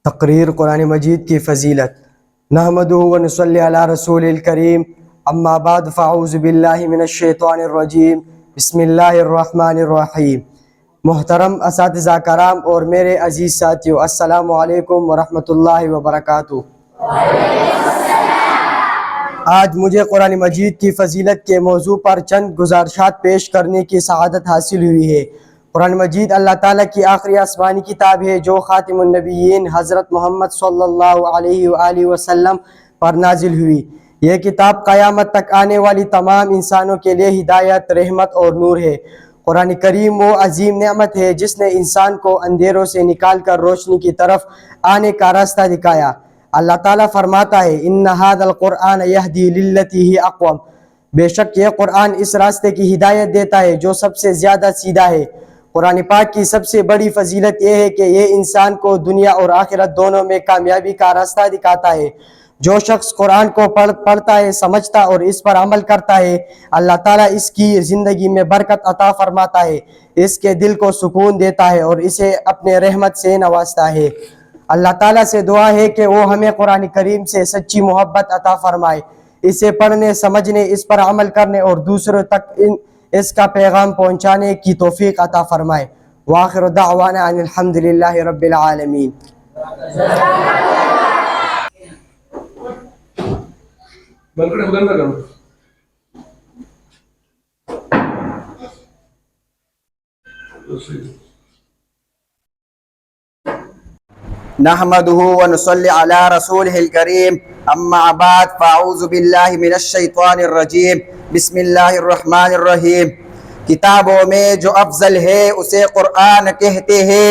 تقریر قرآن مجید کی فضیلت۔ نحمدہ و نصلی علی رسول الکریم، اما بعد فاعوذ باللہ من الشیطان الرجیم، بسم اللہ الرحمن الرحیم۔ محترم اساتذہ کرام اور میرے عزیز ساتھیو، السلام علیکم ورحمۃ اللہ وبرکاتہ۔ آج مجھے قرآن مجید کی فضیلت کے موضوع پر چند گزارشات پیش کرنے کی سعادت حاصل ہوئی ہے۔ قرآن مجید اللہ تعالیٰ کی آخری آسمانی کتاب ہے جو خاتم النبیین حضرت محمد صلی اللہ علیہ وآلہ وسلم پر نازل ہوئی۔ یہ کتاب قیامت تک آنے والی تمام انسانوں کے لیے ہدایت، رحمت اور نور ہے۔ قرآن کریم وہ عظیم نعمت ہے جس نے انسان کو اندھیروں سے نکال کر روشنی کی طرف آنے کا راستہ دکھایا۔ اللہ تعالیٰ فرماتا ہے ان ھذا القرآن یہدی للتی ہی اقوم، بے شک یہ قرآن اس راستے کی ہدایت دیتا ہے جو سب سے زیادہ سیدھا ہے۔ قرآن پاک کی سب سے بڑی فضیلت یہ ہے کہ یہ انسان کو دنیا اور آخرت دونوں میں کامیابی کا راستہ دکھاتا ہے۔ جو شخص قرآن کو پڑھتا ہے، سمجھتا اور اس پر عمل کرتا ہے، اللہ تعالیٰ اس کی زندگی میں برکت عطا فرماتا ہے، اس کے دل کو سکون دیتا ہے اور اسے اپنے رحمت سے نوازتا ہے۔ اللہ تعالیٰ سے دعا ہے کہ وہ ہمیں قرآن کریم سے سچی محبت عطا فرمائے، اسے پڑھنے، سمجھنے، اس پر عمل کرنے اور دوسروں تک اس کا پیغام پہنچانے کی توفیق عطا فرمائے۔ وآخر دعوانا ان الحمدللہ رب العالمین۔ نحمده ونصلي على رسوله الكريم اما بعد فاعوذ باللہ من الشیطان الرجیم بسم اللہ الرحمن الرحیم۔ کتابوں میں جو افضل ہے اسے قرآن کہتے ہیں،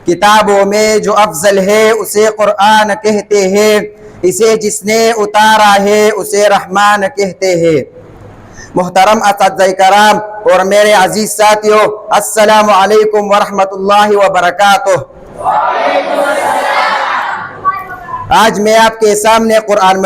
کتابوں میں جو افضل ہے اسے قرآن کہتے ہیں، اسے جس نے اتارا ہے اسے رحمان کہتے ہیں۔ محترم اساتذہ کرام اور میرے عزیز ساتھیو، السلام علیکم ورحمۃ اللہ وبرکاتہ۔ آج میں آپ کے سامنے قرآن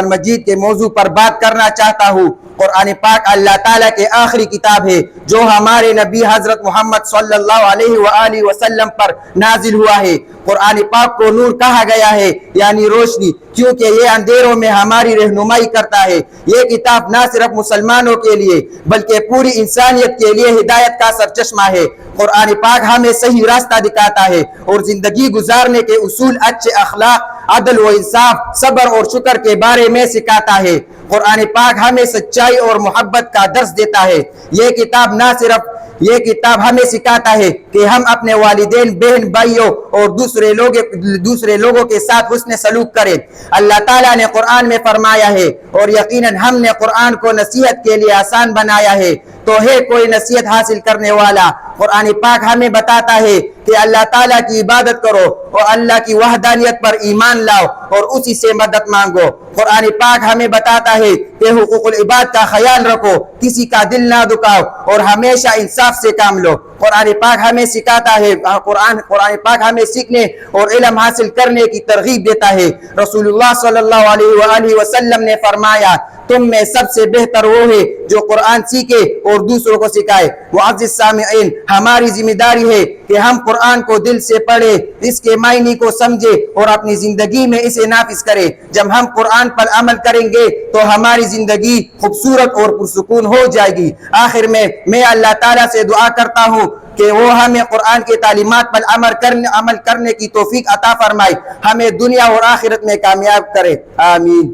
مجید کے موضوع پر بات کرنا چاہتا ہوں۔ قرآن پاک اللہ تعالیٰ کے آخری کتاب ہے جو ہمارے نبی حضرت محمد صلی اللہ علیہ وآلہ وسلم پر نازل ہوا ہے۔ قرآن پاک کو نور کہا گیا ہے، یعنی روشنی، کیونکہ یہ اندھیروں میں ہماری رہنمائی کرتا ہے۔ یہ کتاب نہ صرف مسلمانوں کے لیے بلکہ پوری انسانیت کے لیے ہدایت کا سرچشمہ ہے۔ قرآن پاک ہمیں صحیح راستہ دکھاتا ہے اور زندگی گزارنے کے اصول، اچھے اخلاق، عدل و انصاف، صبر اور شکر کے بارے میں سکھاتا ہے۔ قرآن پاک ہمیں سچائی اور محبت کا درس دیتا ہے۔ یہ کتاب ہمیں سکھاتا ہے کہ ہم اپنے والدین، بہن بھائیوں اور دوسرے لوگوں کے ساتھ حسن سلوک کریں۔ اللہ تعالیٰ نے قرآن میں فرمایا ہے اور یقیناً ہم نے قرآن کو نصیحت کے لیے آسان بنایا ہے، تو ہے کوئی نصیحت حاصل کرنے والا۔ قرآن پاک ہمیں بتاتا ہے کہ اللہ تعالیٰ کی عبادت کرو اور اللہ کی وحدانیت پر ایمان لاؤ اور اسی سے مدد مانگو۔ قرآن پاک ہمیں بتاتا ہے کہ حقوق العباد کا خیال رکھو، کسی کا دل نہ دکھاؤ اور ہمیشہ انصاف سے کام لو۔ قرآن پاک ہمیں سکھاتا ہے، قرآن پاک ہمیں سیکھنے اور علم حاصل کرنے کی ترغیب دیتا ہے۔ رسول اللہ صلی اللہ علیہ وآلہ وسلم نے فرمایا تم میں سب سے بہتر وہ ہے جو قرآن سیکھے اور دوسروں کو سکھائے۔ معزز سامعین، ہماری ذمہ داری ہے کہ ہم قرآن کو دل سے پڑھیں، اس کے معنی کو سمجھیں اور اپنی زندگی میں اسے نافذ کریں۔ جب ہم قرآن پر عمل کریں گے تو ہماری زندگی خوبصورت اور پرسکون ہو جائے گی۔ آخر میں اللہ تعالیٰ سے دعا کرتا ہوں کہ وہ ہمیں قرآن کی تعلیمات پر عمل کرنے کی توفیق عطا فرمائے، ہمیں دنیا اور آخرت میں کامیاب کرے، آمین۔